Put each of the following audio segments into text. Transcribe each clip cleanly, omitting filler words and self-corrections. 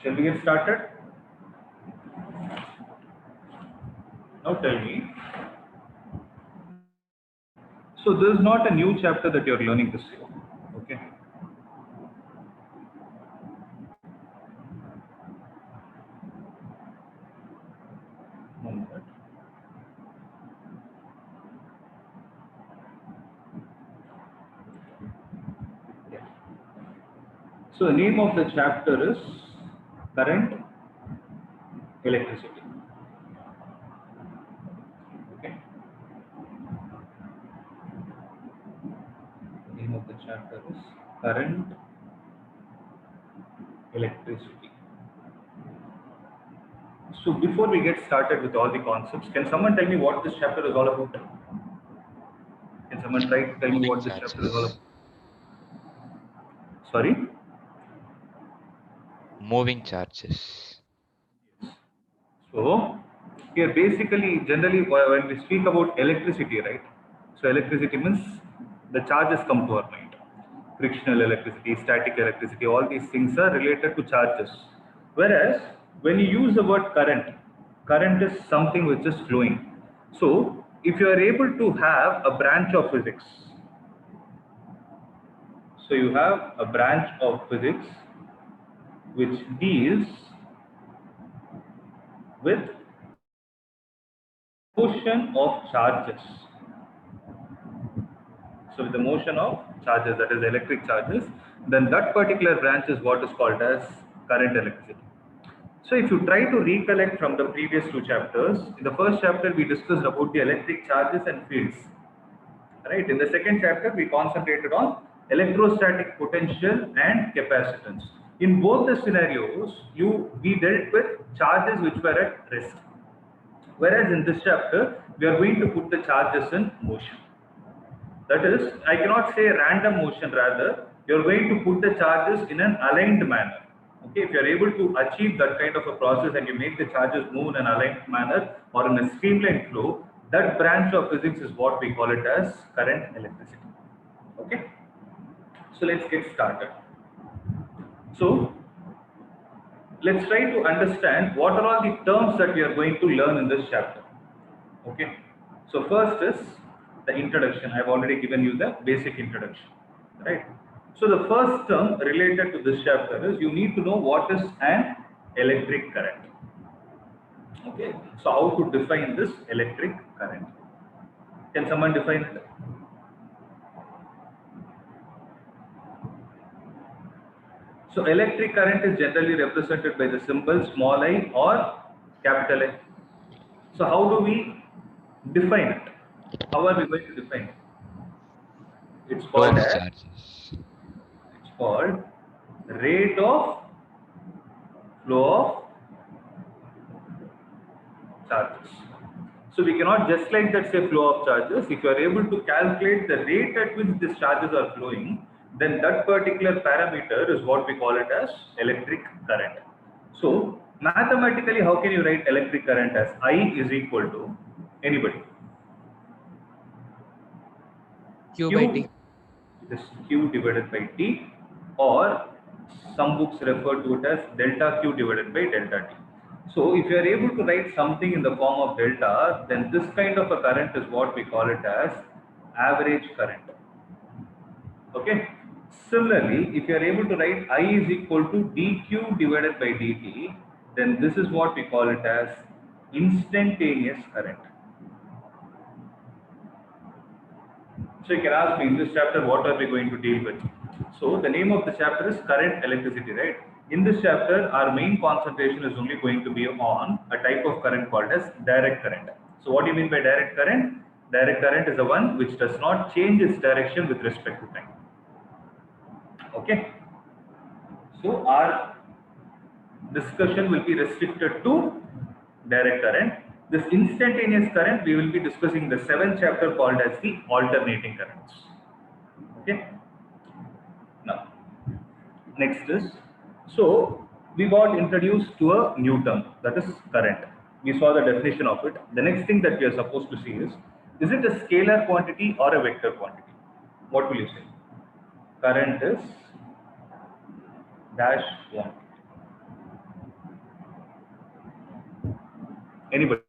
Shall we get started? Now tell me. So this is not a new chapter that you're learning this year. Okay. One minute. Yeah. So the name of the chapter is Current, Electricity. Okay. The name of the chapter is Current, Electricity. So before we get started with all the concepts, can someone tell me what this chapter is all about? Can someone try to tell me what this chapter is all about? Sorry? Moving charges. So here basically generally when we speak about electricity, right? So electricity means the charges come to our mind. Frictional electricity, static electricity, all these things are related to charges. Whereas when you use the word current, current is something which is flowing. So if you are able to have a branch of physics, so you have a branch of physics which deals with motion of charges. So with the motion of charges, that is electric charges, then that particular branch is what is called as current electricity. So if you try to recollect from the previous two chapters, in the first chapter we discussed about the electric charges and fields. Right? In the second chapter we concentrated on electrostatic potential and capacitance. In both the scenarios, we dealt with charges which were at rest. Whereas in this chapter, we are going to put the charges in motion. That is, I cannot say random motion, rather, you're going to put the charges in an aligned manner. Okay, if you're able to achieve that kind of a process and you make the charges move in an aligned manner or in a streamlined flow, that branch of physics is what we call it as current electricity. Okay, so let's get started. So, let's try to understand what are all the terms that we are going to learn in this chapter. Okay, so first is the introduction. I've already given you the basic introduction, right? So the first term related to this chapter is you need to know what is an electric current. Okay, so how to define this electric current? Can someone define it? So electric current is generally represented by the symbol small I or capital I. So how do we define it? How are we going to define it? It's Flow called of as charges. it's called rate of flow of charges. So we cannot just like that say flow of charges. If you are able to calculate the rate at which these charges are flowing, then that particular parameter is what we call it as electric current. So mathematically, how can you write electric current as I is equal to anybody? Q by Q, T. this Q divided by T, or some books refer to it as delta Q divided by delta T. So if you are able to write something in the form of delta, then this kind of a current is what we call it as average current. Okay. Similarly, if you are able to write I is equal to dq divided by dt, then this is what we call it as instantaneous current. So you can ask me in this chapter, what are we going to deal with? So the name of the chapter is current electricity, right? In this chapter, our main concentration is only going to be on a type of current called as direct current. So what do you mean by direct current? Direct current is the one which does not change its direction with respect to time. Okay. So our discussion will be restricted to direct current. This instantaneous current, we will be discussing the seventh chapter called as the alternating currents. Okay. Now, next is, so we got introduced to a new term, that is current. We saw the definition of it. The next thing that we are supposed to see is it a scalar quantity or a vector quantity? What will you say? Current is dash quantity. Anybody?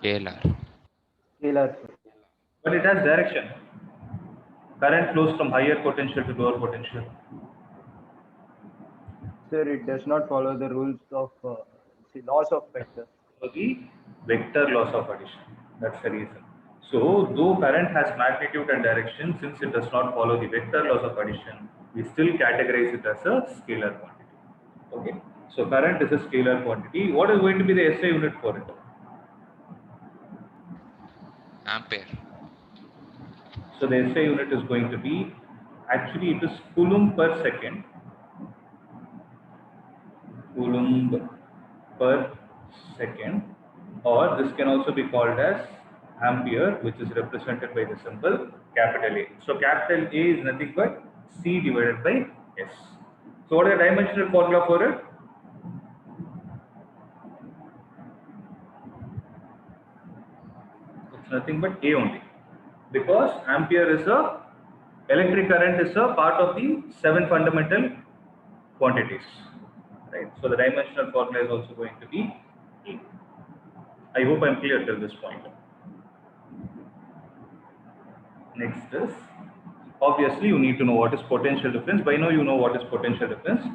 Scalar. Scalar. But it has direction. Current flows from higher potential to lower potential. Sir, it does not follow the rules of the laws of vector. So the vector laws of addition. That's the reason. So though current has magnitude and direction, since it does not follow the vector laws of addition, we still categorize it as a scalar quantity. Okay. So current is a scalar quantity. What is going to be the SI unit for it? Ampere. So the SI unit is going to be, actually it is coulomb per second. Coulomb per second, or this can also be called as ampere, which is represented by the symbol capital A. So capital A is nothing but C divided by S. So what is the dimensional formula for it? It's nothing but A only, because ampere is a electric current is a part of the 7 fundamental quantities, right? So the dimensional formula is also going to be A. I hope I'm clear till this point. Next is, obviously you need to know what is potential difference. By now you know what is potential difference.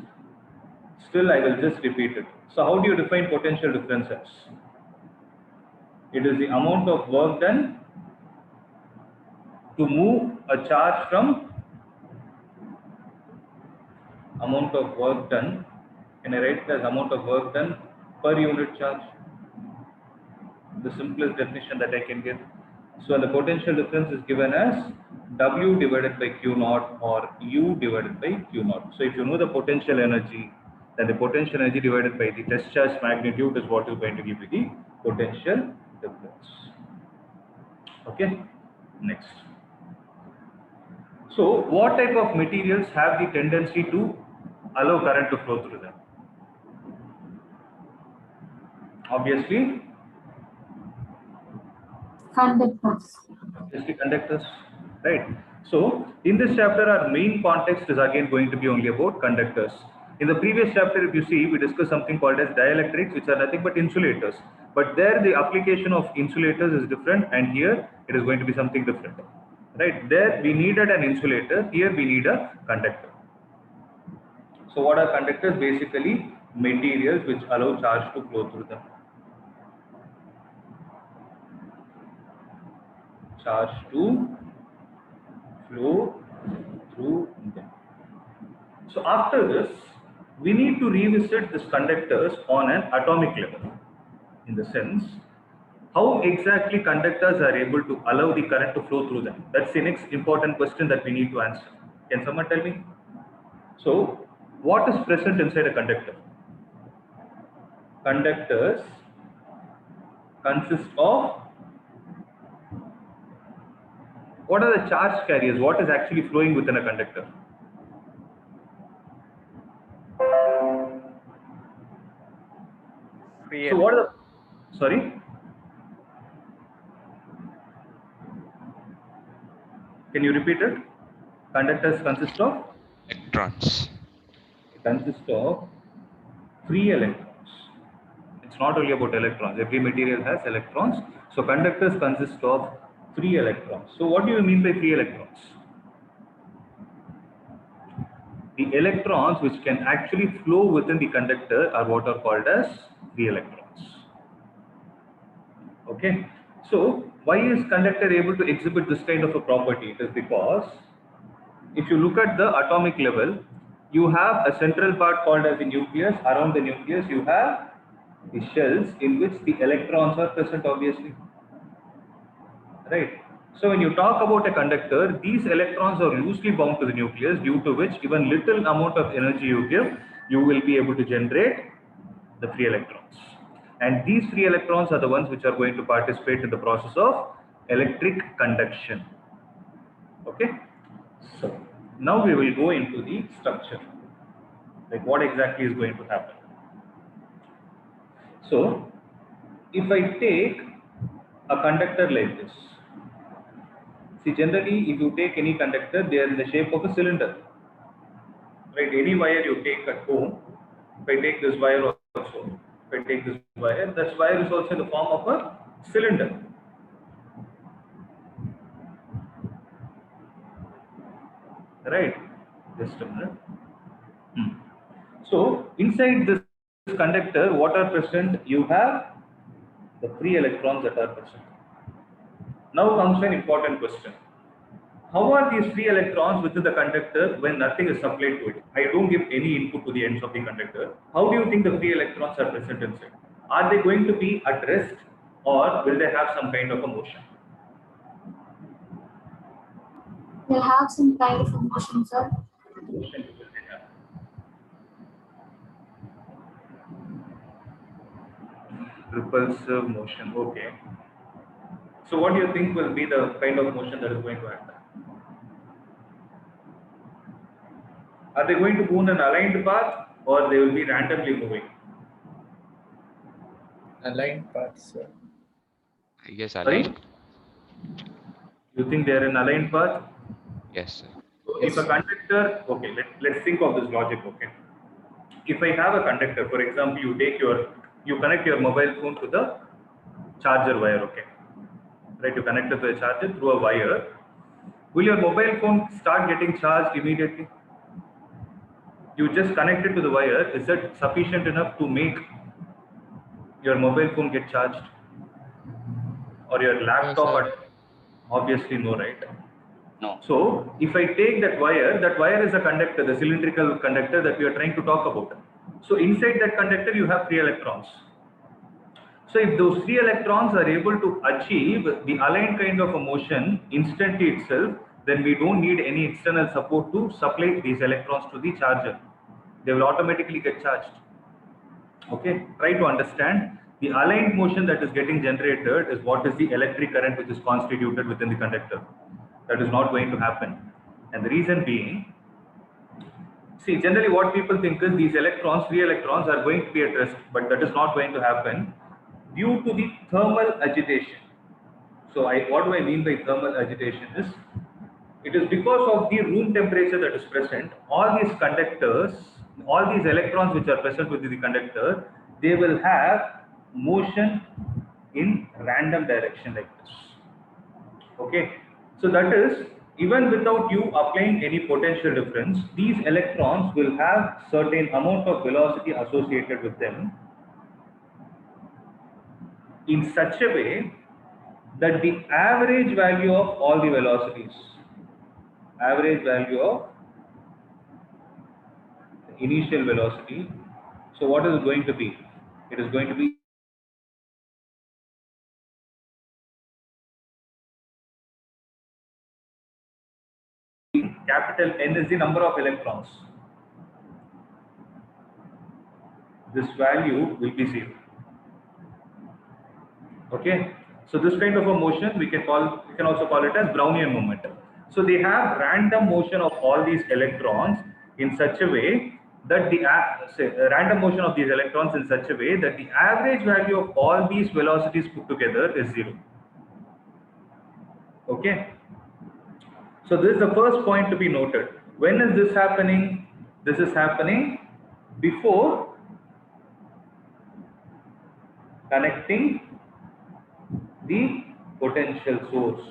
Still I will just repeat it. So how do you define potential difference as? It is the amount of work done to move a charge from amount of work done. Can I write it as amount of work done per unit charge? The simplest definition that I can give. So the potential difference is given as W divided by Q naught or U divided by Q naught. So if you know the potential energy, then the potential energy divided by the test charge magnitude is what is going to give you the potential difference. Okay, next. So what type of materials have the tendency to allow current to flow through them? Obviously, Conductors. obviously conductors, right? So in this chapter, our main context is again going to be only about conductors. In the previous chapter, if you see, we discussed something called as dielectrics, which are nothing but insulators. But there, the application of insulators is different, and here it is going to be something different, right? There we needed an insulator. Here we need a conductor. So what are conductors? Basically, materials which allow charge to flow through them. Charge to flow through them. So after this, we need to revisit these conductors on an atomic level, in the sense how exactly conductors are able to allow the current to flow through them. That's the next important question that we need to answer. Can someone tell me? So what is present inside a conductor? Conductors consist of, what are the charge carriers? What is actually flowing within a conductor? So what are the, sorry? Can you repeat it? Conductors consist of? Electrons. Consist of free electrons. It's not only about electrons. Every material has electrons. So conductors consist of free electrons. So what do you mean by free electrons? The electrons which can actually flow within the conductor are what are called as free electrons. Okay. So why is conductor able to exhibit this kind of a property? It is because if you look at the atomic level, you have a central part called as the nucleus. Around the nucleus, you have the shells in which the electrons are present, obviously. Right. So when you talk about a conductor, these electrons are loosely bound to the nucleus, due to which even little amount of energy you give, you will be able to generate the free electrons. And these free electrons are the ones which are going to participate in the process of electric conduction. Okay. So now we will go into the structure, like what exactly is going to happen. So if I take a conductor like this, see, generally if you take any conductor, they are in the shape of a cylinder, right? Any wire you take at home, if I take this wire also, If I take this wire, this wire is also in the form of a cylinder. Right? Just a minute. So inside this conductor, what are present? You have the free electrons that are present. Now comes an important question. How are these free electrons within the conductor when nothing is supplied to it? I don't give any input to the ends of the conductor. How do you think the free electrons are present inside? Are they going to be at rest or will they have some kind of a motion? They'll have some kind of motion, sir. Motion will they have? Repulsive motion, okay. So what do you think will be the kind of motion that is going to happen? Are they going to move in an aligned path or they will be randomly moving? Aligned paths, sir. I guess Sorry? aligned. You think they are in aligned path? Yes, sir. So if a conductor, okay, let's think of this logic, okay. If I have a conductor, for example, you connect your mobile phone to the charger wire, okay. Right, you connect it to the charger through a wire. Will your mobile phone start getting charged immediately? You just connect it to the wire. Is that sufficient enough to make your mobile phone get charged? Or your laptop? sir. Obviously no, right? No. So if I take that wire is a conductor, the cylindrical conductor that we are trying to talk about. So inside that conductor you have free electrons. So if those free electrons are able to achieve the aligned kind of a motion instantly itself, then we don't need any external support to supply these electrons to the charger. They will automatically get charged. Okay, try to understand. The aligned motion that is getting generated is what is the electric current which is constituted within the conductor. That is not going to happen. And the reason being, see, generally what people think is these electrons, free electrons are going to be at rest, but that is not going to happen due to the thermal agitation. So what do I mean by thermal agitation is, it is because of the room temperature that is present, all these conductors, all these electrons which are present within the conductor, they will have motion in random direction like this. Okay, so that is, even without you applying any potential difference, these electrons will have certain amount of velocity associated with them in such a way that the average value of all the velocities, average value of the initial velocity, so what is it going to be? It is going to be capital N is the number of electrons. This value will be 0. Okay, so this kind of a motion we can also call it as Brownian momentum. So they have random motion of all these electrons in such a way that the random motion of these electrons in such a way that the average value of all these velocities put together is 0. Okay. So this is the first point to be noted. When is this happening? This is happening before connecting the potential source.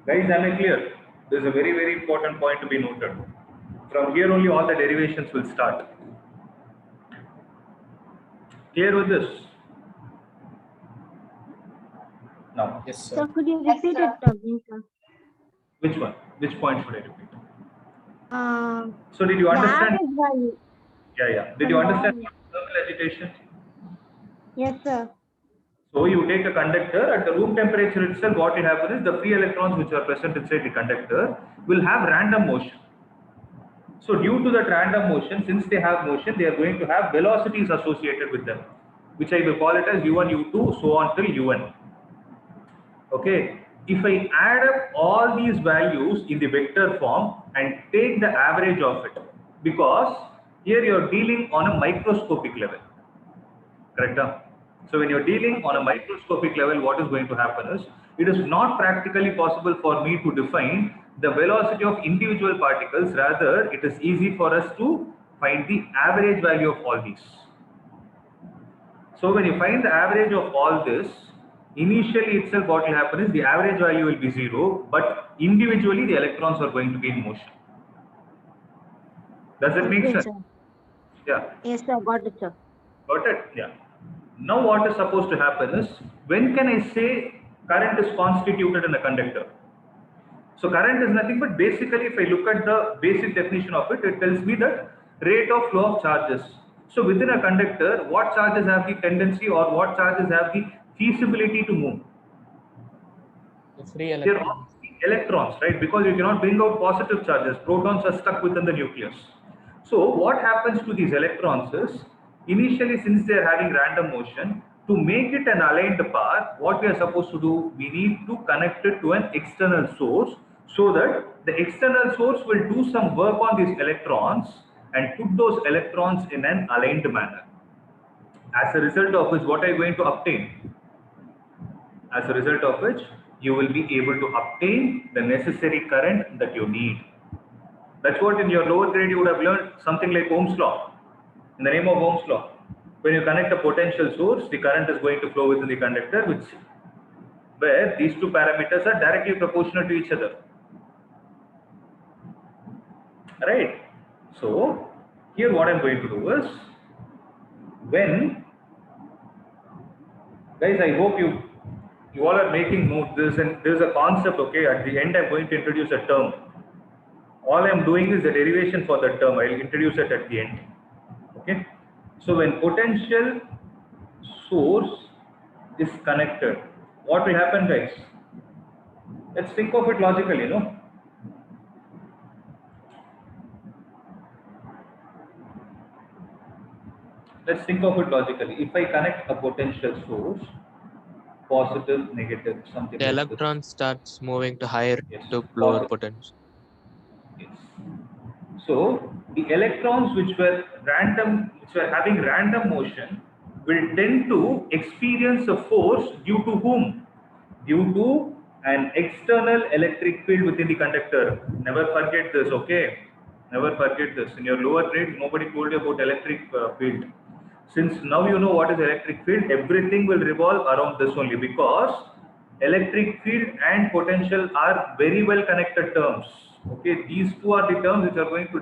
Guys, am I clear? This is a very, very important point to be noted. From here only all the derivations will start. Clear with this? Now, Yes, So sir. could you Yes, repeat sir. it again, sir? which one? Which point should I repeat? Uh, So did you the understand? average value. Yeah. Did you understand thermal agitation? Yes, sir. So you take a conductor at the room temperature itself, what will happen is the free electrons which are present inside the conductor will have random motion. So due to that random motion, since they have motion, they are going to have velocities associated with them, which I will call it as u1, u2, so on till un. Okay, if I add up all these values in the vector form and take the average of it, because here you are dealing on a microscopic level, correct? So when you're dealing on a microscopic level, what is going to happen is, it is not practically possible for me to define the velocity of individual particles. Rather, it is easy for us to find the average value of all these. So when you find the average of all this, initially itself what will happen is the average value will be 0, but individually the electrons are going to be in motion. Does it make Okay, sense? sir. Yeah. Yes, sir. Got it, sir. Got it? Yeah. Now what is supposed to happen is, when can I say current is constituted in a conductor? So current is nothing but basically, if I look at the basic definition of it, it tells me that rate of flow of charges. So within a conductor, what charges have the tendency or what charges have the feasibility to move? The free They're electrons. all electrons, right? Because you cannot bring out positive charges. Protons are stuck within the nucleus. So what happens to these electrons is, initially, since they are having random motion, to make it an aligned path, what we are supposed to do, we need to connect it to an external source, so that the external source will do some work on these electrons and put those electrons in an aligned manner. As a result of which, what are you going to obtain? As a result of which, you will be able to obtain the necessary current that you need. That's what in your lower grade you would have learned, something like Ohm's law. In the name of Ohm's law, when you connect a potential source, the current is going to flow within the conductor, where these two parameters are directly proportional to each other. Right? So here what I'm going to do is, when, guys, I hope you all are making note. There's a concept, okay? At the end, I'm going to introduce a term. All I'm doing is the derivation for that term. I'll introduce it at the end. Okay? So when potential source is connected, what will happen, guys? Let's think of it logically, no? Let's think of it logically. If I connect a potential source, positive, negative, something The like electron starts moving to higher Yes, to lower positive. potential. this. Yes. So the electrons which were having random motion will tend to experience a force due to whom? Due to an external electric field within the conductor. Never forget this, okay? Never forget this. In your lower grades, nobody told you about electric field. Since now you know what is electric field, everything will revolve around this only, because electric field and potential are very well connected terms. Okay, these two are the terms which are going to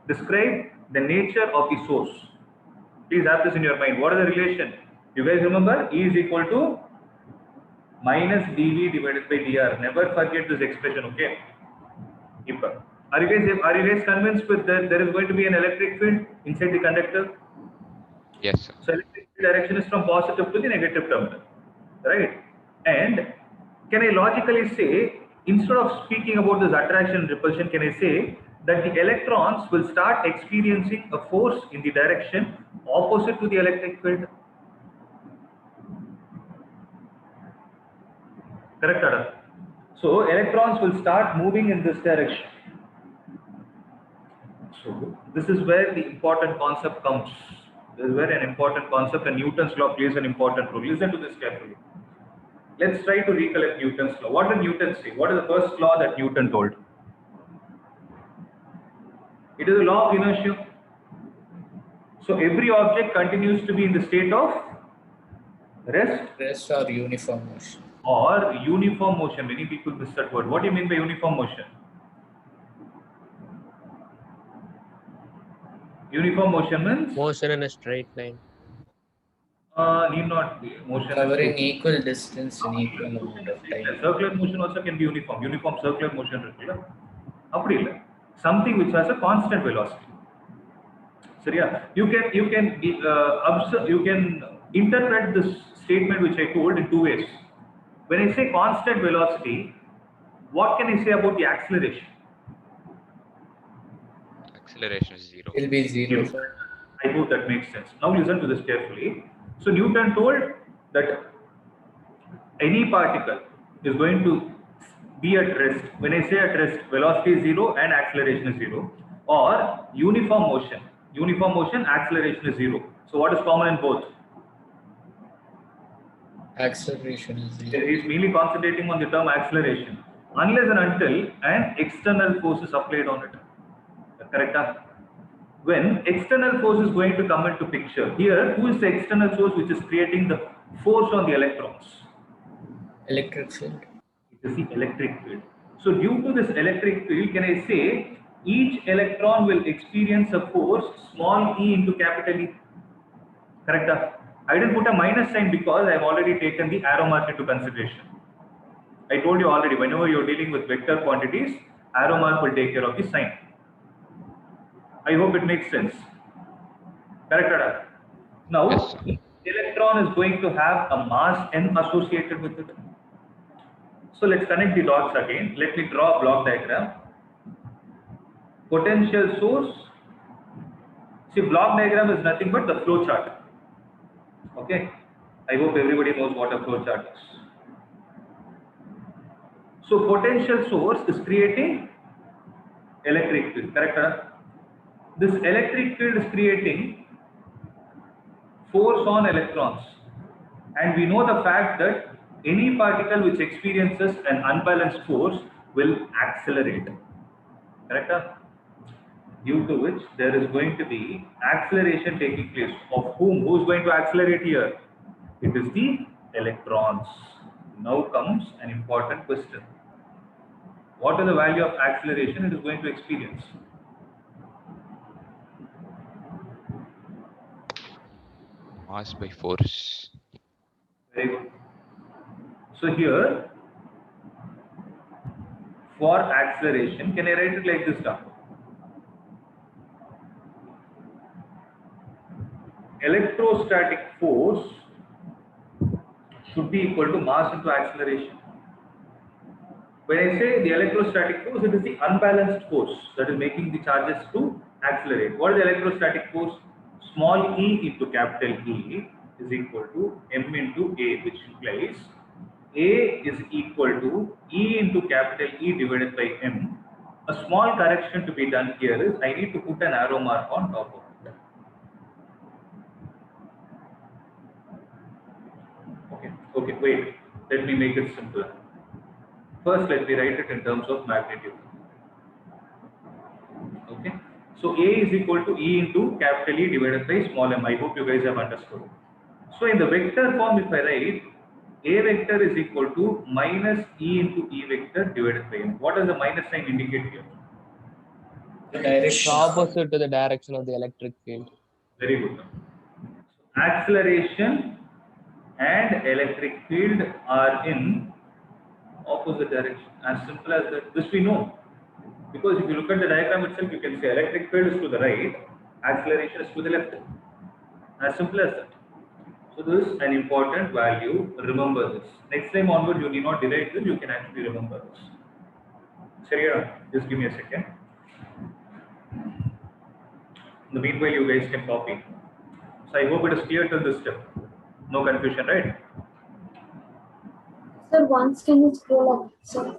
describe the nature of the source. Please have this in your mind. What is the relation? You guys remember? E is equal to minus dV divided by dr. Never forget this expression, okay? Are you guys convinced with that there is going to be an electric field inside the conductor? Yes, sir. So electric field direction is from positive to the negative terminal, right? And can I logically say, instead of speaking about this attraction and repulsion, can I say that the electrons will start experiencing a force in the direction opposite to the electric field? Correct, Adam? So electrons will start moving in this direction. So this is where the important concept comes. This is where an important concept, and Newton's law plays an important role. Listen to this carefully. Let's try to recollect Newton's law. What did Newton say? What is the first law that Newton told? It is a law of inertia. So every object continues to be in the state of rest Rest or uniform motion. or uniform motion. Many people miss that word. What do you mean by uniform motion? Uniform motion means Motion in a straight line. need not be motion. Covering equal distance in equal amount of time. Circular motion also can be uniform. Uniform circular motion இருக்குல்ல அப்படி இல்ல, something which has a constant velocity. So yeah, you can observe, you can interpret this statement which I told in two ways. When I say constant velocity, what can I say about the acceleration? Acceleration is 0. Will be zero. I hope that makes sense. Now listen to this carefully. So Newton told that any particle is going to be at rest. When I say at rest, velocity is 0 and acceleration is 0. Or uniform motion, acceleration is 0. So what is common in both? Acceleration is zero. He is mainly concentrating on the term acceleration, unless and until an external force is applied on it. Correct? when external force is going to come into picture. Here, who is the external source which is creating the force on the electrons? Electric field. It is the electric field. So due to this electric field, can I say each electron will experience a force small e into capital E? Correct? I didn't put a minus sign because I have already taken the arrow mark into consideration. I told you already, whenever you're dealing with vector quantities, arrow mark will take care of the sign. I hope it makes sense. Correct? Now, Yes, sir. each electron is going to have a mass n associated with it. So let's connect the dots again. Let me draw a block diagram. Potential source. See, block diagram is nothing but the flow chart. Okay. I hope everybody knows what a flow chart is. So potential source is creating electric field. Correct? This electric field is creating force on electrons. And we know the fact that any particle which experiences an unbalanced force will accelerate. Correct? Due to which there is going to be acceleration taking place. Of whom? Who is going to accelerate here? It is the electrons. Now comes an important question. What is the value of acceleration it is going to experience? Mass by force. Very good. So here, for acceleration, can I write it like this down? Electrostatic force should be equal to mass into acceleration. When I say the electrostatic force, it is the unbalanced force that is making the charges to accelerate. What is the electrostatic force? Small e into capital E is equal to m into A, which implies A is equal to E into capital E divided by m. A small correction to be done here is I need to put an arrow mark on top of it. Okay, wait. Let me make it simpler. First, let me write it in terms of magnitude. Okay. So A is equal to E into capital E divided by small m. I hope you guys have understood. So in the vector form, if I write A vector is equal to minus E into E vector divided by m. What does the minus sign indicate here? The It's direction. opposite to the direction of the electric field. Very good. Acceleration and electric field are in opposite direction. As simple as that. This we know. Because if you look at the diagram itself, you can say electric field is to the right, acceleration is to the left. As simple as that. So this is an important value. Remember this. Next time onward, you need not derive this, you can actually remember this. Sarya, just give me a second. In the meanwhile, you guys can copy. So I hope it is clear till this step. No confusion, right? Sir, once can you scroll up? Sir.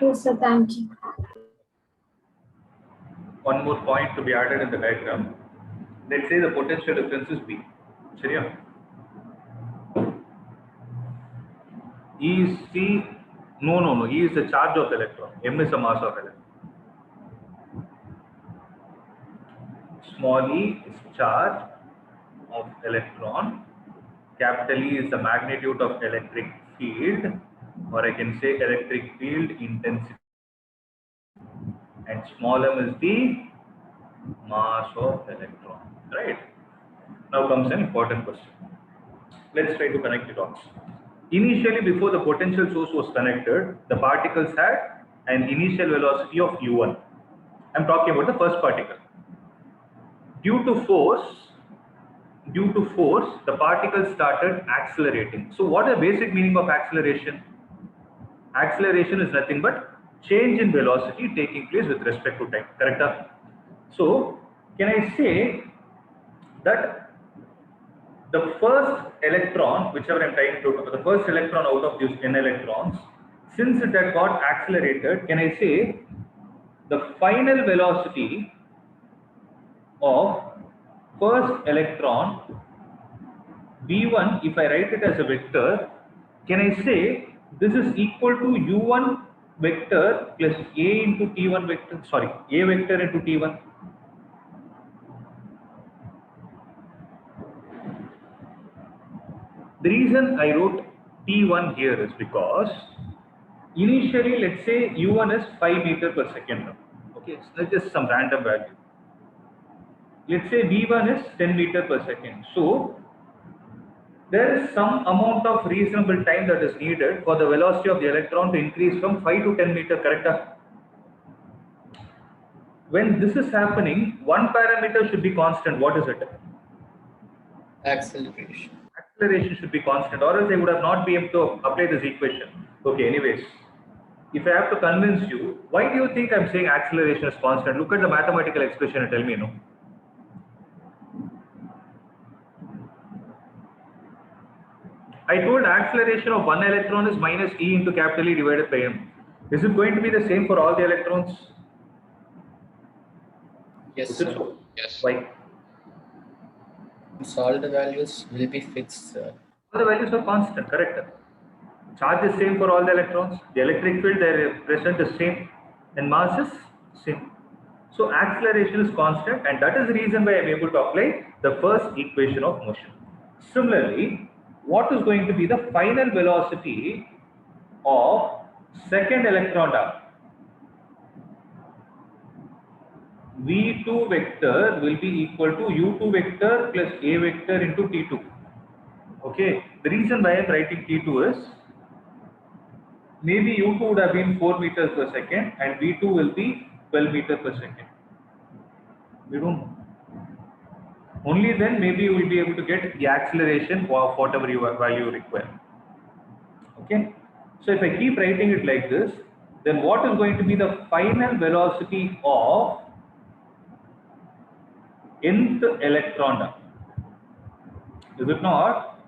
Yes, sir, thank you. One more point to be added in the diagram. Let's say the potential difference is B. Sarya? E is C. No. E is the charge of the electron. M is the mass of electron. Small e is charge of electron. Capital E is the magnitude of electric field, or I can say electric field intensity. And small m is the mass of electron. Right? Now comes an important question. Let's try to connect the dots. Initially, before the potential source was connected, the particles had an initial velocity of u1. I'm talking about the first particle. Due to force, the particles started accelerating. So what is the basic meaning of acceleration? Acceleration is nothing but change in velocity taking place with respect to time. Correct? So can I say that the first electron, whichever I'm trying to, the first electron out of these n electrons, since it had got accelerated, can I say the final velocity of first electron v1, if I write it as a vector, can I say this is equal to u1 vector plus a into t1 vector, sorry, a vector into t1? The reason I wrote t1 here is because initially, let's say u1 is 5 meter per second now. Okay, so that's just some random value. Let's say v1 is 10 meter per second. So there is some amount of reasonable time that is needed for the velocity of the electron to increase from 5 to 10 meter, correct? When this is happening, one parameter should be constant. What is it? Acceleration. Acceleration should be constant, or else I would have not been able to apply this equation. Okay, anyways, if I have to convince you, why do you think I'm saying acceleration is constant? Look at the mathematical expression and tell me, no? I told acceleration of one electron is minus E into capital E divided by M. Is it going to be the same for all the electrons? Yes, Is it sir. so? Yes. Why? So all the values will be fixed, sir. All the values are constant, correct? Charge is same for all the electrons. The electric field they present is same, and mass is same. So acceleration is constant, and that is the reason why I am able to apply the first equation of motion. Similarly, what is going to be the final velocity of second electron down? V2 vector will be equal to U2 vector plus A vector into T2. Okay, the reason why I am writing T2 is maybe U2 would have been 4 meters per second and V2 will be 12 meters per second. We don't know. Only then maybe you will be able to get the acceleration of whatever value you require. Okay, so if I keep writing it like this, then what is going to be the final velocity of nth electron down? Is it not?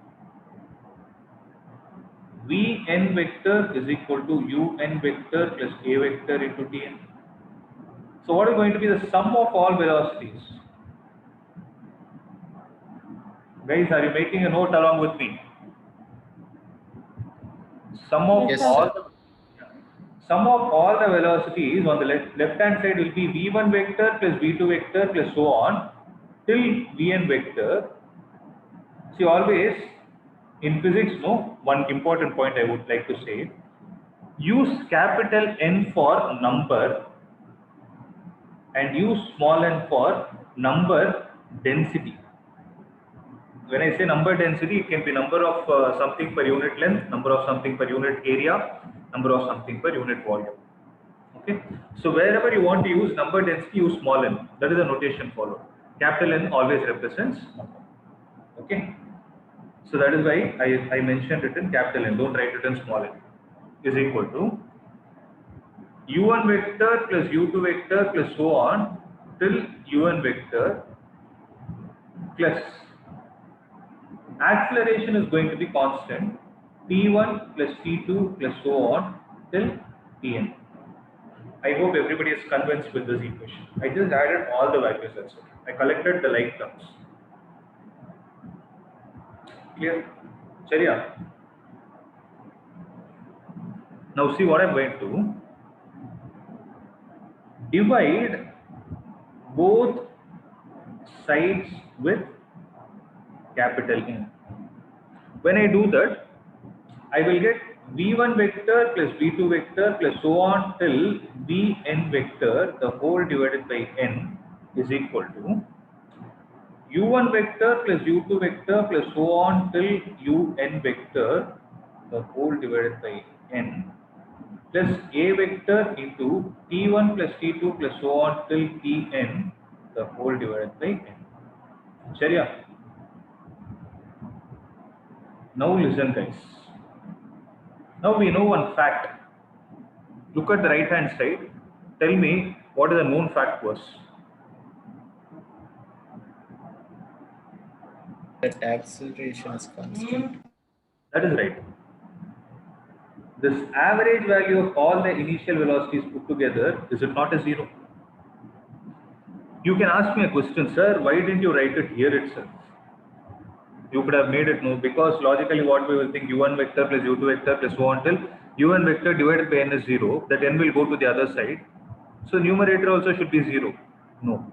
Vn vector is equal to un vector plus a vector into tn. So what is going to be the sum of all velocities? Guys, are you making a note along with me? Sum of Yes, all sir. sum of all the velocities on the left hand side will be v1 vector plus v2 vector plus so on till vn vector. See, always in physics, no, one important point I would like to say, use capital N for number and use small n for number density. When I say number density, it can be number of something per unit length, number of something per unit area, number of something per unit volume. Okay, so wherever you want to use number density, use small n. That is the notation followed. Capital N always represents number. Okay, so that is why I mentioned it in capital N. Don't write it in small n. Is equal to u1 vector plus u2 vector plus so on till un vector plus acceleration is going to be constant t1 plus t2 plus so on till tn. I hope everybody is convinced with this equation. I just added all the values, that's it. I collected the like terms. Clear? Charya? Now see what I'm going to divide both sides with capital N. When I do that, I will get v1 vector plus v2 vector plus so on till vn vector, the whole divided by n is equal to u1 vector plus u2 vector plus so on till un vector, the whole divided by n plus a vector into t1 plus t2 plus so on till tn, the whole divided by n. Charya? Now listen, guys. Now we know one fact. Look at the right hand side. Tell me what is the known fact was. That acceleration is constant. That is right. This average value of all the initial velocities put together, is it not a zero? You can ask me a question, sir, why didn't you write it here itself? You could have made it no, because logically what we will think u1 vector plus u2 vector plus so on till u1 vector divided by n is 0, that n will go to the other side. So numerator also should be 0. No.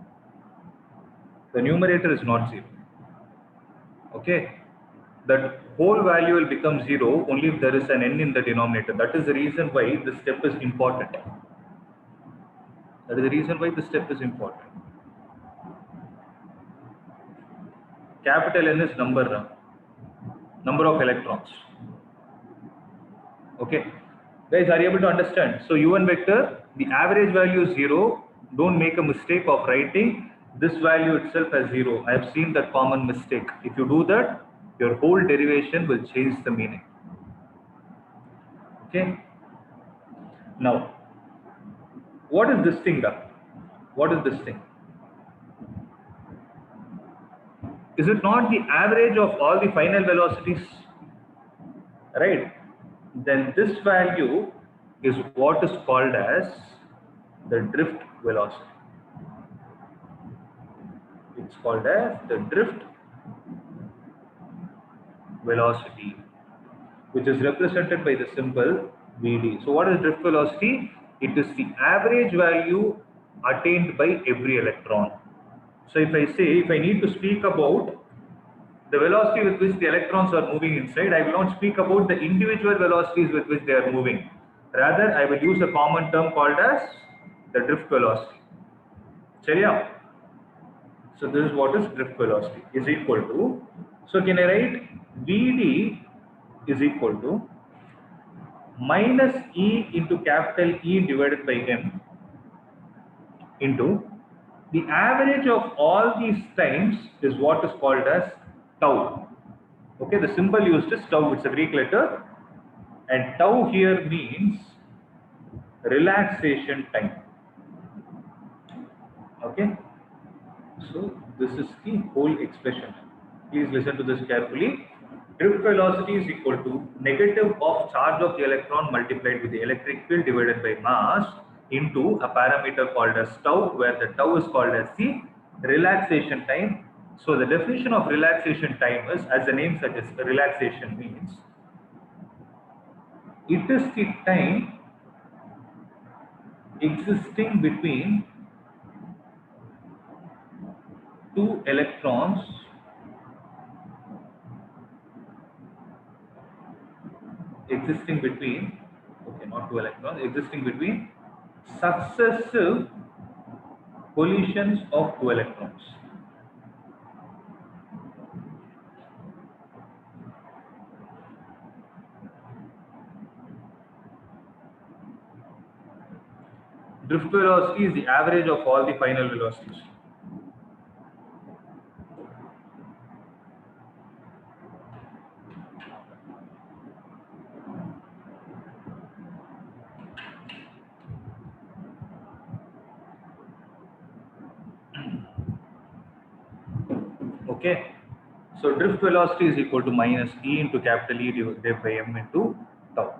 The numerator is not 0. Okay. That whole value will become 0 only if there is an n in the denominator. That is the reason why this step is important. That is the reason why this step is important. Capital N is number of electrons. Okay. Guys, are you able to understand? So u1 vector, the average value is 0. Don't make a mistake of writing this value itself as 0. I have seen that common mistake. If you do that, your whole derivation will change the meaning. Okay. Now, what is this thing? What is this thing? Is it not the average of all the final velocities? Right? Then this value is what is called as the drift velocity. It's called as the drift velocity, which is represented by the symbol Vd. So what is drift velocity? It is the average value attained by every electron. So if I need to speak about the velocity with which the electrons are moving inside, I will not speak about the individual velocities with which they are moving. Rather, I will use a common term called as the drift velocity. Chaliya? So this is what is drift velocity is equal to. So can I write Vd is equal to minus E into capital E divided by M into the average of all these times is what is called as tau. Okay, the symbol used is tau, it's a Greek letter, and tau here means relaxation time. Okay, so this is the whole expression. Please listen to this carefully. Drift velocity is equal to negative of charge of the electron multiplied with the electric field divided by mass into a parameter called as tau, where the tau is called as the relaxation time. So the definition of relaxation time is, as the name suggests, relaxation means it is the time existing between two electrons existing between successive collisions of two electrons. Drift velocity is the average of all the final velocities. Okay, so drift velocity is equal to minus E into capital E divided by M into tau.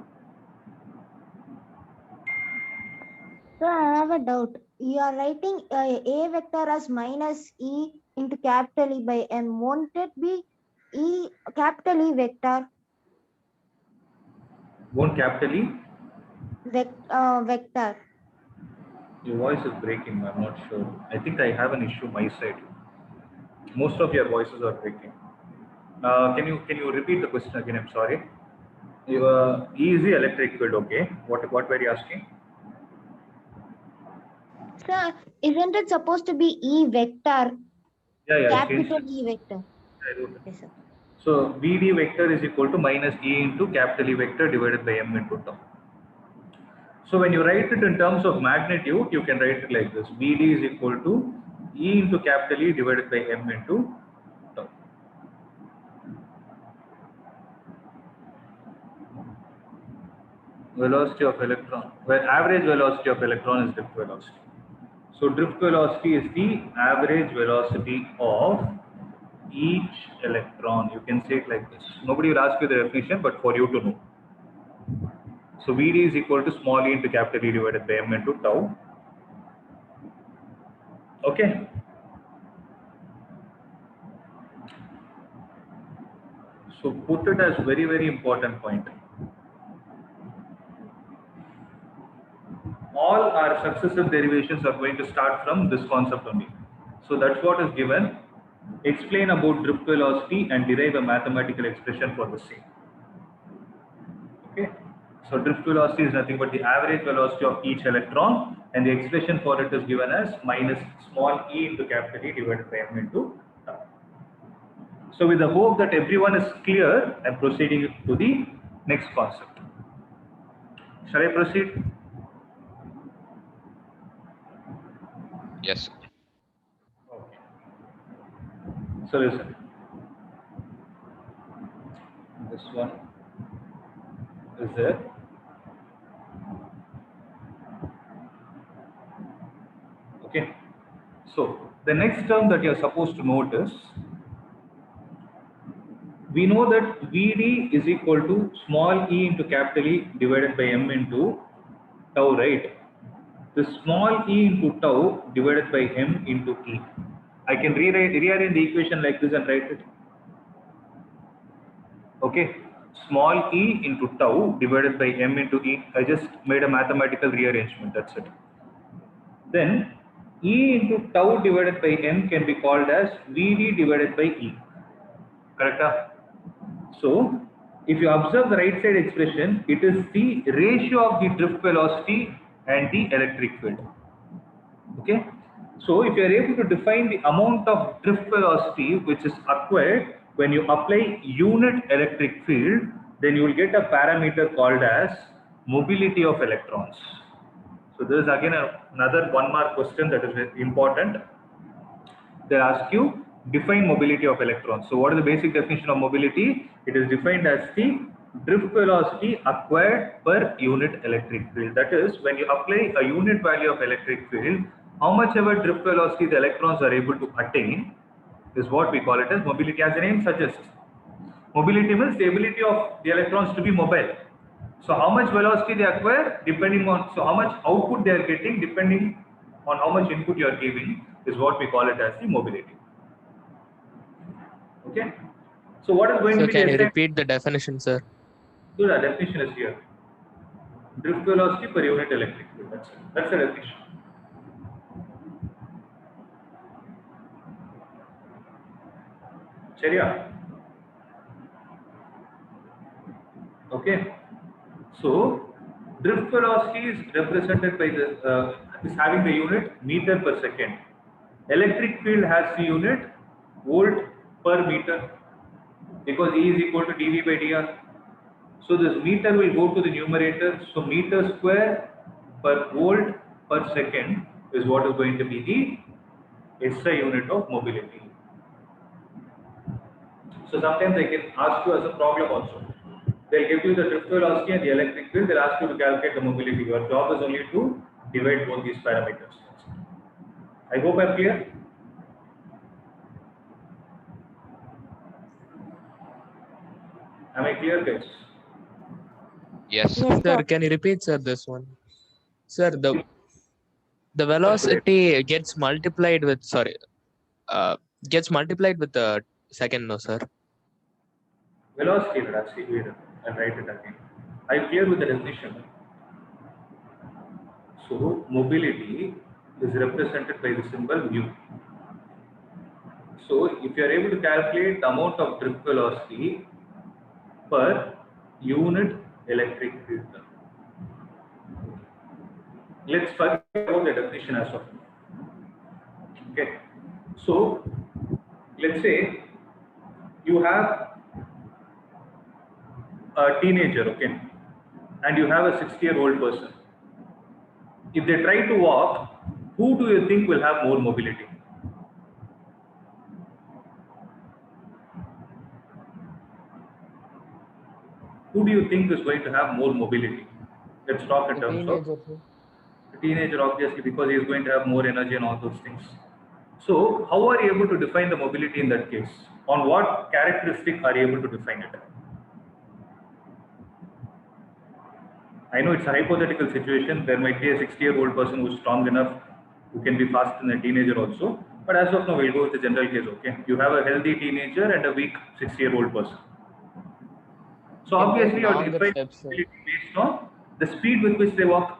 So I have a doubt. You are writing A vector as minus E into capital E by M. Won't it be E capital E vector? Won't capital E? Vector. Your voice is breaking. I'm not sure. I think I have an issue my side. Most of your voices are breaking. Can you repeat the question again? I'm sorry. E is the electric field. Okay. What were you asking? Sir, isn't it supposed to be E vector? Yeah. Capital E vector. Yes, sir. So Vd vector is equal to minus E into capital E vector divided by M into tau. So when you write it in terms of magnitude, you can write it like this: Vd is equal to E into capital E divided by M into tau. Velocity of electron, where average velocity of electron is drift velocity. So drift velocity is the average velocity of each electron. You can say it like this. Nobody will ask you the definition, but for you to know. So Vd is equal to small e into capital E divided by M into tau. Okay. So put it as very, very important point. All our successive derivations are going to start from this concept only. So that's what is given. Explain about drift velocity and derive a mathematical expression for the same. Okay. So drift velocity is nothing but the average velocity of each electron, and the expression for it is given as minus small e into capital E divided by m into tau. So with the hope that everyone is clear, I'm proceeding to the next concept. Shall I proceed? Yes. Okay. So listen. This one is there. Okay. So the next term that you're supposed to note is, we know that Vd is equal to small e into capital E divided by m into tau, right? The small e into tau divided by m into e. I can rearrange the equation like this and write it. Okay, small e into tau divided by m into e. I just made a mathematical rearrangement, that's it. Then e into tau divided by m can be called as Vd divided by e. Correct? So if you observe the right side expression, it is the ratio of the drift velocity and the electric field. Okay. So if you are able to define the amount of drift velocity which is acquired when you apply unit electric field, then you will get a parameter called as mobility of electrons. So this is again another 1 mark question that is very important. They ask you define mobility of electrons. So what is the basic definition of mobility? It is defined as the drift velocity acquired per unit electric field. That is, when you apply a unit value of electric field, how much ever drift velocity the electrons are able to attain is what we call it as mobility, as the name suggests. Mobility means the ability of the electrons to be mobile. So how much velocity they acquire depending on, so how much output they are getting depending on how much input you are giving is what we call it as the mobility. Okay. So what is going So to be can the you repeat the definition, sir? So the definition is here. Drift velocity per unit electric field. That's it. That's the definition. Sharia. Okay. So drift velocity is represented by the is having the unit meter per second. Electric field has the unit volt per meter, because E is equal to dV by dr. So this meter will go to the numerator. So meter square per volt per second is what is going to be the SI unit of mobility. So sometimes I can ask you as a problem also. They'll give you the drift velocity and the electric field. They'll ask you to calculate the mobility. Your job is only to divide both these parameters. I hope I'm clear. Am I clear, guys? Yes. Yes, Sir, sir. can you repeat, sir, this one? Sir, the velocity gets multiplied with, gets multiplied with the second, no, sir? Velocity, wait, I'll write it again. I'm clear with the definition. So mobility is represented by the symbol mu. So if you are able to calculate the amount of drift velocity per unit electric field. Let's forget about the definition as well. Okay. So let's say you have a teenager, okay, and you have a 60-year-old person. If they try to walk, who do you think will have more mobility? Who do you think is going to have more mobility? Let's talk in terms of the teenager, obviously, because he is going to have more energy and all those things. So how are you able to define the mobility in that case? On what characteristic are you able to define it? I know it's a hypothetical situation. There might be a 60-year-old person who is strong enough, who can be faster than a teenager also. But as of now, we'll go with the general case, okay? You have a healthy teenager and a weak 60-year-old person. So Can obviously take you're longer defining steps, mobility based on the speed with which they walk.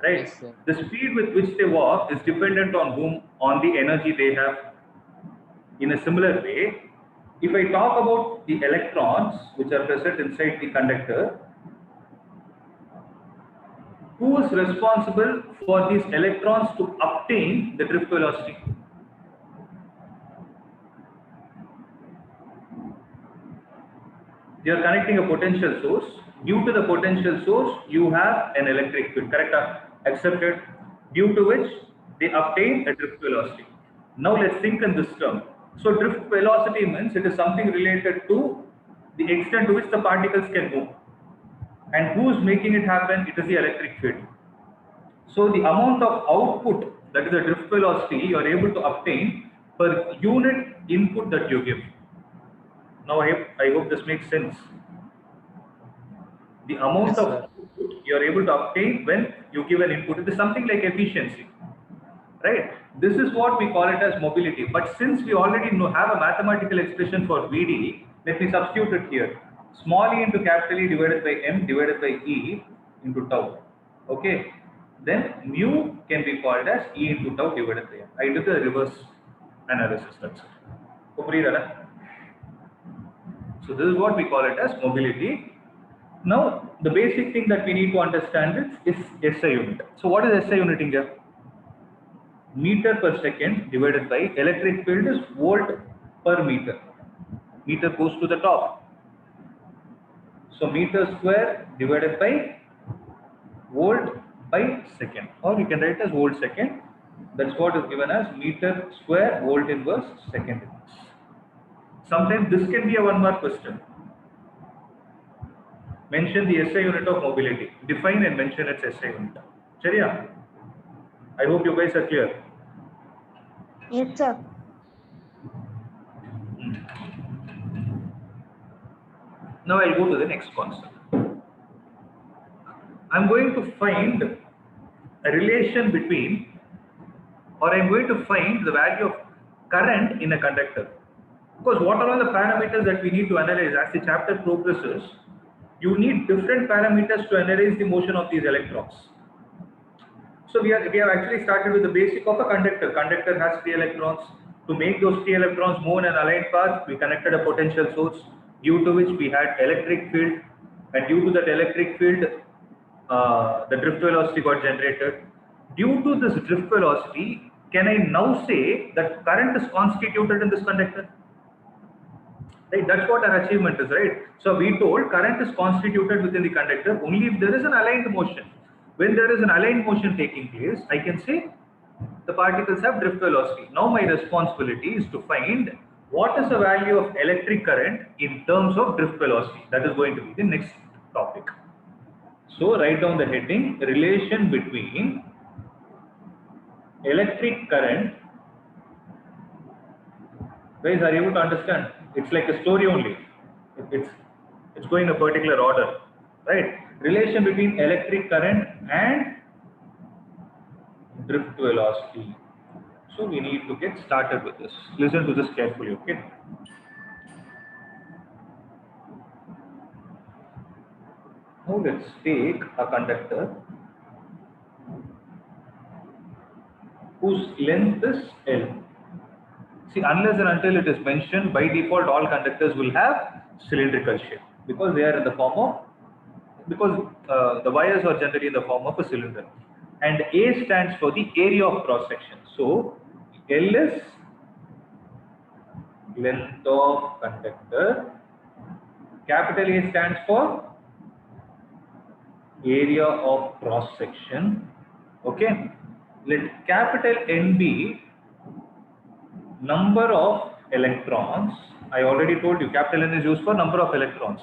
Right? Yes, sir. The speed with which they walk is dependent on whom, on the energy they have. In a similar way, if I talk about the electrons which are present inside the conductor, who is responsible for these electrons to obtain the drift velocity? You are connecting a potential source. Due to the potential source, you have an electric field, correct? Accepted. Due to which they obtain a drift velocity. Now let's think in this term. So drift velocity means it is something related to the extent to which the particles can move. And who is making it happen? It is the electric field. So the amount of output, that is the drift velocity, you are able to obtain per unit input that you give. Now I hope this makes sense. The amount Yes, of sir. output you are able to obtain when you give an input, it is something like efficiency, right? This is what we call it as mobility. But since we already have a mathematical expression for VD, let me substitute it here. Small e into capital E divided by M divided by E into tau. Okay. Then mu can be called as E into tau divided by M. I did the reverse analysis. That's it. So this is what we call it as mobility. Now, the basic thing that we need to understand is SI unit. So what is SI unit in here? Meter per second divided by electric field is volt per meter. Meter goes to the top. So meter square divided by volt by second, or you can write as volt second. That's what is given as meter square volt inverse second inverse. Sometimes this can be a 1 mark question. Mention the SI unit of mobility. Define and mention its SI unit. Chariya? I hope you guys are clear. Yes, sir. Now I'll go to the next concept. I'm going to find a relation between, or I'm going to find the value of current in a conductor. Because what are all the parameters that we need to analyze as the chapter progresses? You need different parameters to analyze the motion of these electrons. So we have actually started with the basic of a conductor. Conductor has 3 electrons. To make those 3 electrons move in an aligned path, we connected a potential source, due to which we had electric field, and due to that electric field, the drift velocity got generated. Due to this drift velocity, can I now say that current is constituted in this conductor? Right, that's what our achievement is, right? So we told current is constituted within the conductor only if there is an aligned motion. When there is an aligned motion taking place, I can say the particles have drift velocity. Now my responsibility is to find what is the value of electric current in terms of drift velocity. That is going to be the next topic. So write down the heading, relation between electric current. Guys, are you able to understand? It's like a story only. It's going in a particular order, right? Relation between electric current and drift velocity. So we need to get started with this. Listen to this carefully, okay? Now let's take a conductor whose length is L. See, unless and until it is mentioned, by default all conductors will have cylindrical shape because they are in the form of, the wires are generally in the form of a cylinder. And A stands for the area of cross section. So L is length of conductor. Capital A stands for area of cross section. Okay. Let capital N be number of electrons. I already told you capital N is used for number of electrons.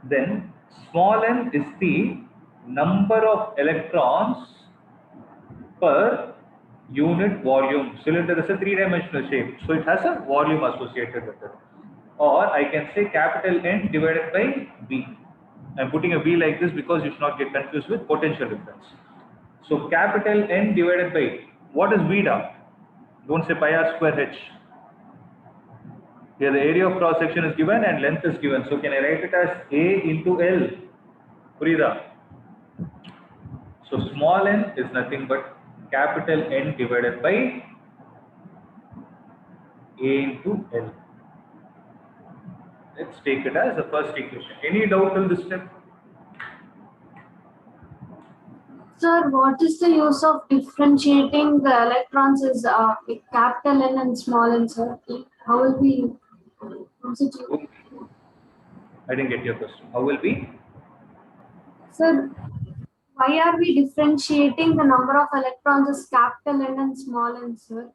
Then small n is the number of electrons per unit volume. Cylinder is a 3-dimensional shape, so it has a volume associated with it. Or I can say capital N divided by V. I'm putting a V like this because you should not get confused with potential difference. So capital N divided by, what is V down? Don't say pi r square h. Here the area of cross section is given and length is given. So can I write it as A into L? Purida. So small n is nothing but capital N divided by A into L. Let's take it as the first equation. Any doubt till this step? Sir, what is the use of differentiating the electrons as capital N and small n, sir? How will we constitute? I didn't get your question. How will we? Sir, why are we differentiating the number of electrons as capital N and small n, sir?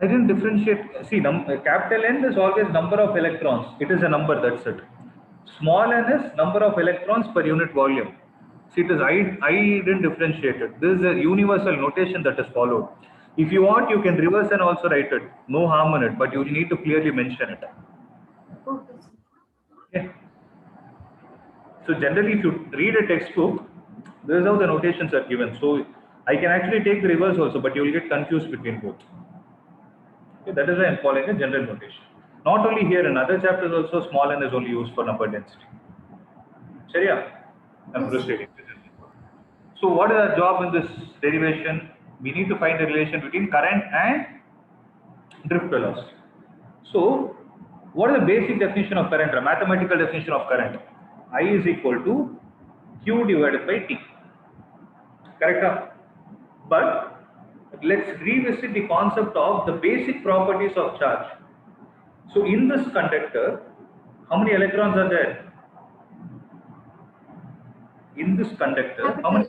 I didn't differentiate. See, capital N is always number of electrons. It is a number, that's it. Small n is number of electrons per unit volume. See, it is I didn't differentiate it. This is a universal notation that is followed. If you want, you can reverse and also write it. No harm in it, but you need to clearly mention it. Okay, sir. Okay. So generally, if you read a textbook, this is how the notations are given. So I can actually take the reverse also, but you will get confused between both. Okay, that is why I am following a general notation. Not only here, in other chapters also, small n is only used for number density. Sharia? I'm proceeding. So what is our job in this derivation? We need to find the relation between current and drift velocity. So what is the basic definition of current, or mathematical definition of current? I is equal to Q divided by T. Correct? But let's revisit the concept of the basic properties of charge. So in this conductor, how many electrons are there? In this conductor, how many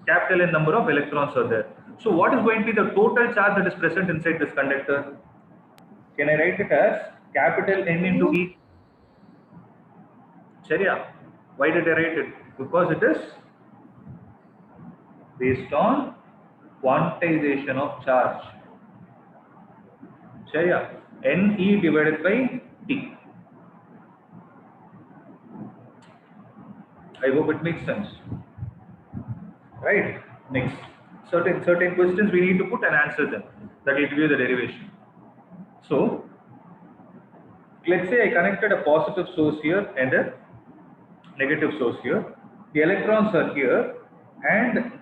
capital N number of electrons are there? So what is going to be the total charge that is present inside this conductor? Can I write it as capital N into E? Sharia. Why did I write it? Because it is based on quantization of charge. Sharia. Ne divided by T. I hope it makes sense. Right? Next. Certain questions we need to put and answer them. That will give you the derivation. So, let's say I connected a positive source here and a negative source here. The electrons are here and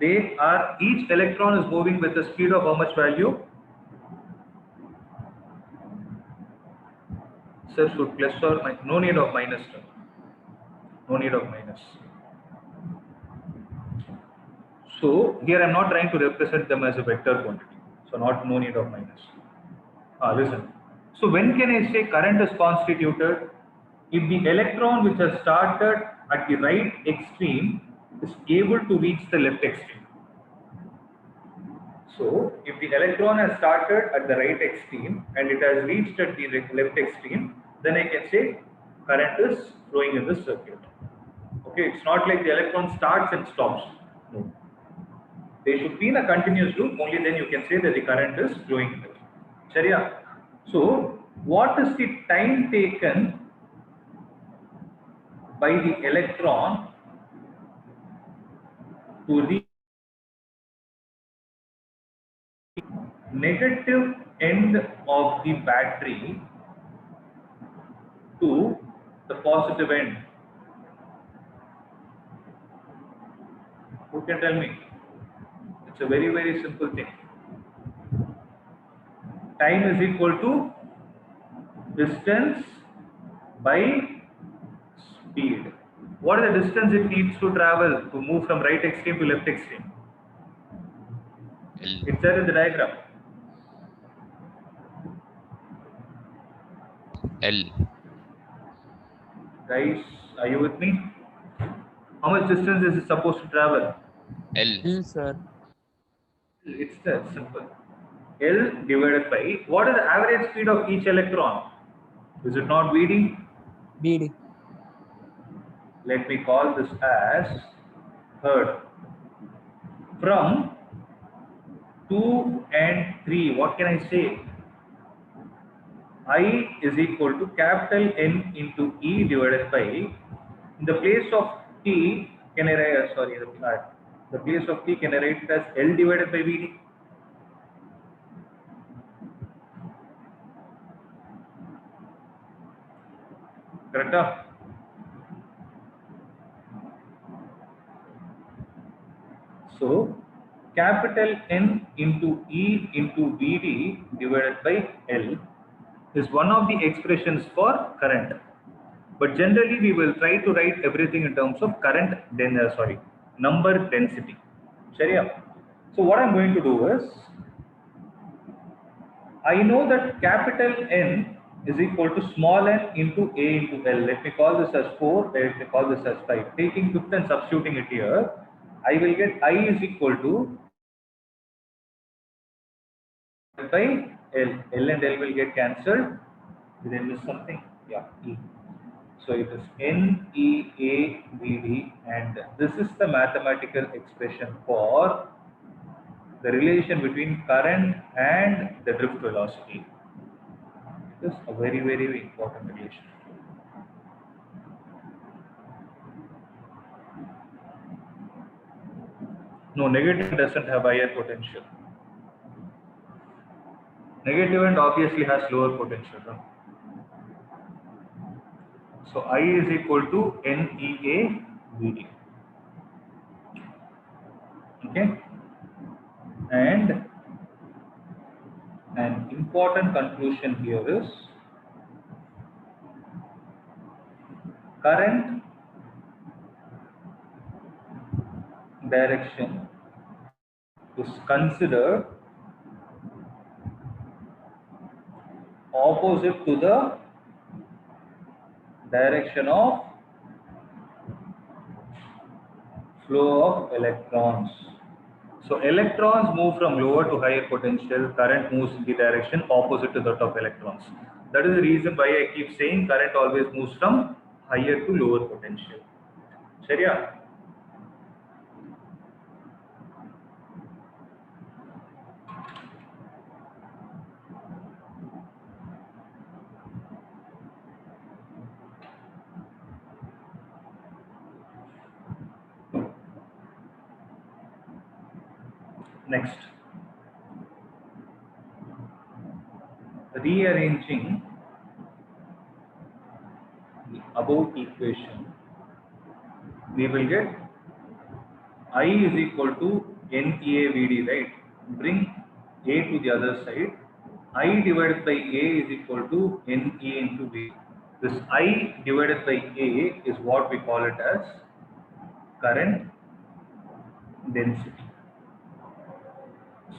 each electron is moving with the speed of how much value? Sir, should plus or minus? No need of minus. No need of minus. So here I am not trying to represent them as a vector quantity. So no need of minus. Listen. So when can I say current is constituted? If the electron which has started at the right extreme is able to reach the left extreme. So if the electron has started at the right extreme and it has reached at the left extreme, then I can say current is flowing in this circuit. Okay, it's not like the electron starts and stops. No. They should be in a continuous loop, only then you can say that the current is flowing in it. Sharia. So what is the time taken by the electron to reach negative end of the battery to the positive end? Who can tell me? It's a very, very simple thing. Time is equal to distance by speed. What is the distance it needs to travel to move from right extreme to left extreme? L. It's there in the diagram. L. Guys, are you with me? How much distance is it supposed to travel? L. L, sir. It's that simple. L divided by, what is the average speed of each electron? Is it not VD? BD. Let me call this as third. From 2 and 3, what can I say? I is equal to capital N into E divided by, in the place of T, can I write, the place of T, can I write it as L divided by VD? Correct? So capital N into E into Vd divided by L is one of the expressions for current. But generally we will try to write everything in terms of number density. Sharia. So what I'm going to do is, I know that capital N is equal to small n into A into L. Let me call this as 4, let me call this as 5. Taking 5th and substituting it here, I will get I is equal to by L. L and L will get cancelled. Did I miss something? Yeah, E. So it is N E A V D, and this is the mathematical expression for the relation between current and the drift velocity. It is a very, very important relation. No, negative doesn't have higher potential. Negative end obviously has lower potential. Huh? So I is equal to NEA VD. Okay. And an important conclusion here is current direction is considered opposite to the direction of flow of electrons. So electrons move from lower to higher potential, current moves in the direction opposite to that of electrons. That is the reason why I keep saying current always moves from higher to lower potential. Sharia? Next, rearranging the above equation, we will get I is equal to NEAVD, right? Bring A to the other side. I divided by A is equal to NE into V. This I divided by A is what we call it as current density.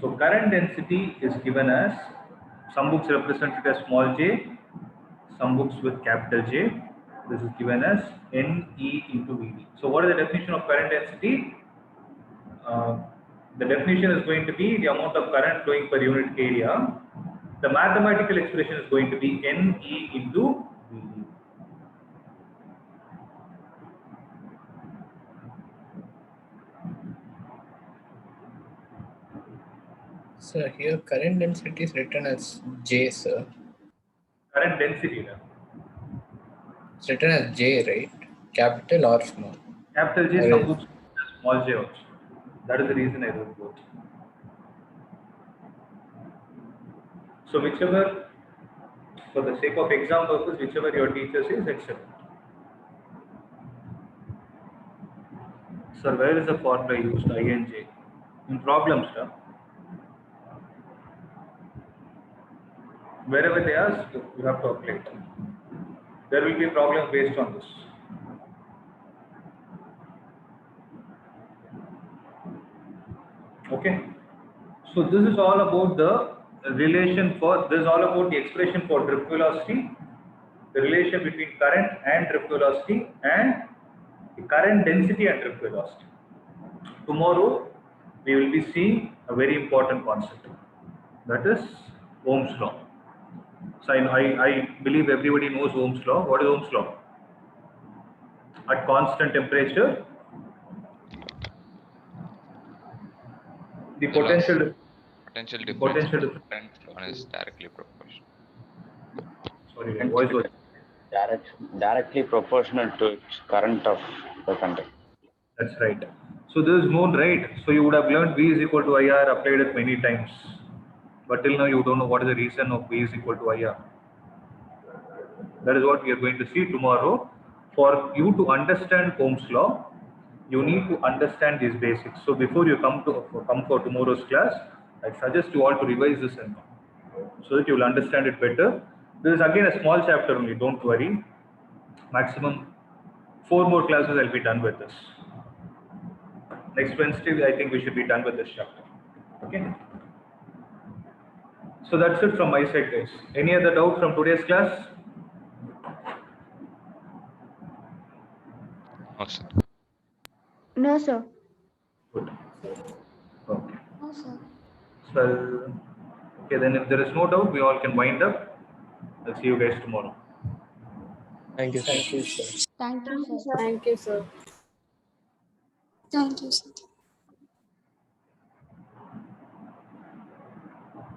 So current density is given as, some books represent it as small j, some books with capital J. This is given as NE into VD. So what is the definition of current density? The definition is going to be the amount of current flowing per unit area. The mathematical expression is going to be NE into VD. So here current density is written as J, sir. Current density, right? It's written as J, right? Capital or small? Capital J, some books as small j also. That is the reason I wrote both. So whichever, for the sake of exam purpose, whichever your teacher says, accept. Sir, where is the formula used, I and J? In problems, sir. Wherever they ask, you have to apply it. There will be problems based on this. Okay. So this is all about the relation for, this is all about the expression for drift velocity, the relation between current and drift velocity, and the current density and drift velocity. Tomorrow we will be seeing a very important concept, that is Ohm's law. So I believe everybody knows Ohm's law. What is Ohm's law? At constant temperature, the potential difference between current flow is directly proportional. Sorry, my voice was directly proportional to its current of the conductor. That's right. So this is known, right? So you would have learned V is equal to IR, applied it many times. But till now you don't know what is the reason of V is equal to IR. That is what we are going to see tomorrow. For you to understand Ohm's law, you need to understand these basics. So before you come for tomorrow's class, I suggest you all to revise this and so that you will understand it better. This is again a small chapter only, don't worry. Maximum 4 more classes I'll be done with this. Next Wednesday, I think we should be done with this chapter. Okay. So that's it from my side, guys. Any other doubt from today's class? No, sir. No, sir. Good. Okay. No, sir. So, okay, then if there is no doubt, we all can wind up. I'll see you guys tomorrow. Thank you, sir. Thank you, sir. Thank you, sir. Thank you, sir. Thank you, sir.